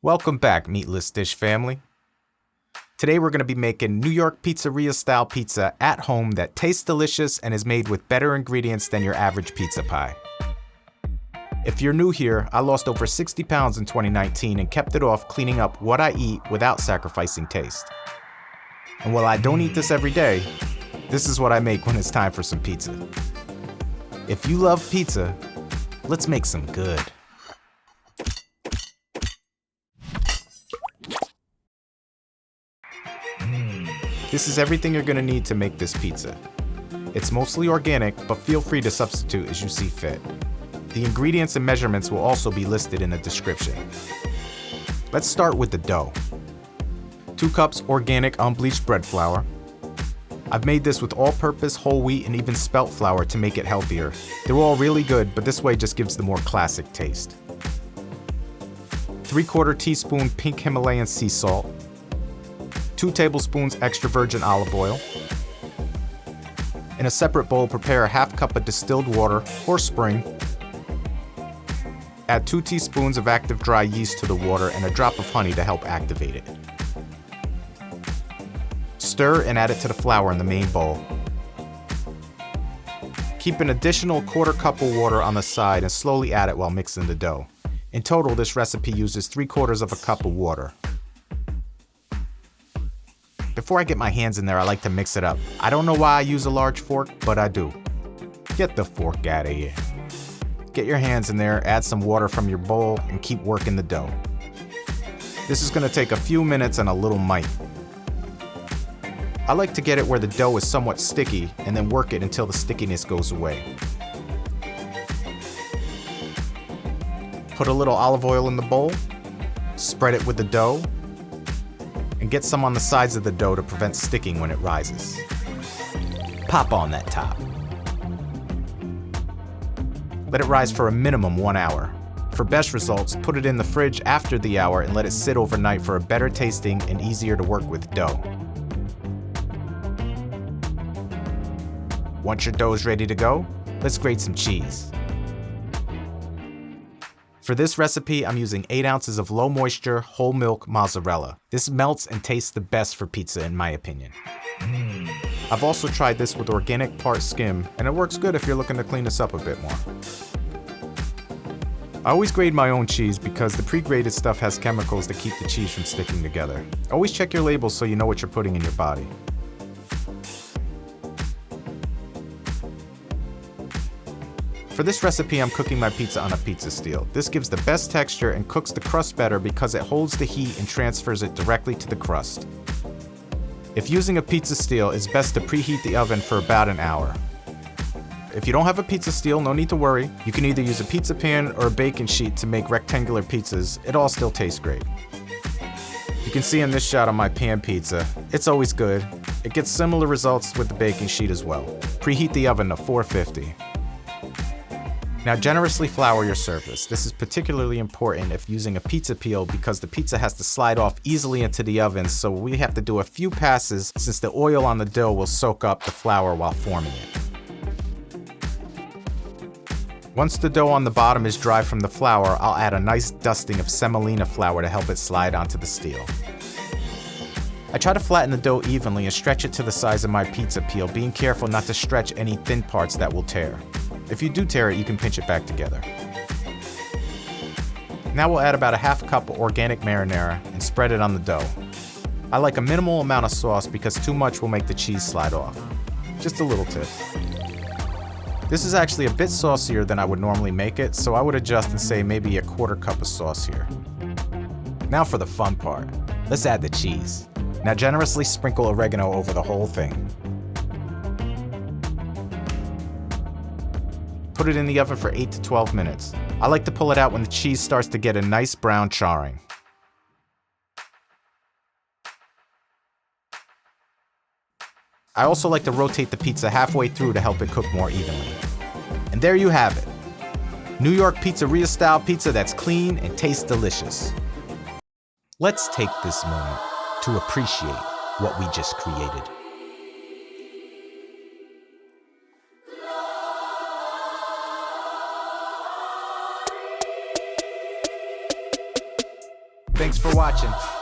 Welcome back, Meatless Dish family. Today we're going to be making New York Pizzeria style pizza at home that tastes delicious and is made with better ingredients than your average pizza pie. If you're new here, I lost over 60 pounds in 2019 and kept it off cleaning up what I eat without sacrificing taste. And while I don't eat this every day, this is what I make when it's time for some pizza. If you love pizza, let's make some good. This is everything you're gonna need to make this pizza. It's mostly organic, but feel free to substitute as you see fit. The ingredients and measurements will also be listed in the description. Let's start with the dough. 2 cups organic unbleached bread flour. I've made this with all-purpose whole wheat and even spelt flour to make it healthier. They're all really good, but this way just gives the more classic taste. 3/4 teaspoon pink Himalayan sea salt. 2 tablespoons extra virgin olive oil. In a separate bowl, prepare a 1/2 cup of distilled water or spring. Add 2 teaspoons of active dry yeast to the water and a drop of honey to help activate it. Stir and add it to the flour in the main bowl. Keep an additional 1/4 cup of water on the side and slowly add it while mixing the dough. In total, this recipe uses 3/4 of a cup of water. Before I get my hands in there, I like to mix it up. I don't know why I use a large fork, but I do. Get the fork out of here. Get your hands in there, add some water from your bowl, and keep working the dough. This is going to take a few minutes and a little might. I like to get it where the dough is somewhat sticky and then work it until the stickiness goes away. Put a little olive oil in the bowl, spread it with the dough, and get some on the sides of the dough to prevent sticking when it rises. Pop on that top. Let it rise for a minimum 1 hour. For best results, put it in the fridge after the hour and let it sit overnight for a better tasting and easier to work with dough. Once your dough is ready to go, let's grate some cheese. For this recipe, I'm using 8 ounces of low moisture, whole milk mozzarella. This melts and tastes the best for pizza in my opinion. I've also tried this with organic part skim, and it works good if you're looking to clean this up a bit more. I always grate my own cheese because the pre-grated stuff has chemicals that keep the cheese from sticking together. Always check your labels so you know what you're putting in your body. For this recipe, I'm cooking my pizza on a pizza steel. This gives the best texture and cooks the crust better because it holds the heat and transfers it directly to the crust. If using a pizza steel, it's best to preheat the oven for about an hour. If you don't have a pizza steel, no need to worry. You can either use a pizza pan or a baking sheet to make rectangular pizzas. It all still tastes great. You can see in this shot of my pan pizza, it's always good. It gets similar results with the baking sheet as well. Preheat the oven to 450. Now generously flour your surface. This is particularly important if using a pizza peel because the pizza has to slide off easily into the oven, so we have to do a few passes since the oil on the dough will soak up the flour while forming it. Once the dough on the bottom is dry from the flour, I'll add a nice dusting of Semolina flour to help it slide onto the steel. I try to flatten the dough evenly and stretch it to the size of my pizza peel, being careful not to stretch any thin parts that will tear. If you do tear it, you can pinch it back together. Now we'll add about a 1/2 cup of organic marinara and spread it on the dough. I like a minimal amount of sauce because too much will make the cheese slide off. Just a little tip. This is actually a bit saucier than I would normally make it, so I would adjust and say maybe a 1/4 cup of sauce here. Now for the fun part. Let's add the cheese. Now generously sprinkle oregano over the whole thing. Put it in the oven for 8 to 12 minutes. I like to pull it out when the cheese starts to get a nice brown charring. I also like to rotate the pizza halfway through to help it cook more evenly. And there you have it. New York Pizzeria style pizza that's clean and tastes delicious. Let's take this moment to appreciate what we just created. Thanks for watching.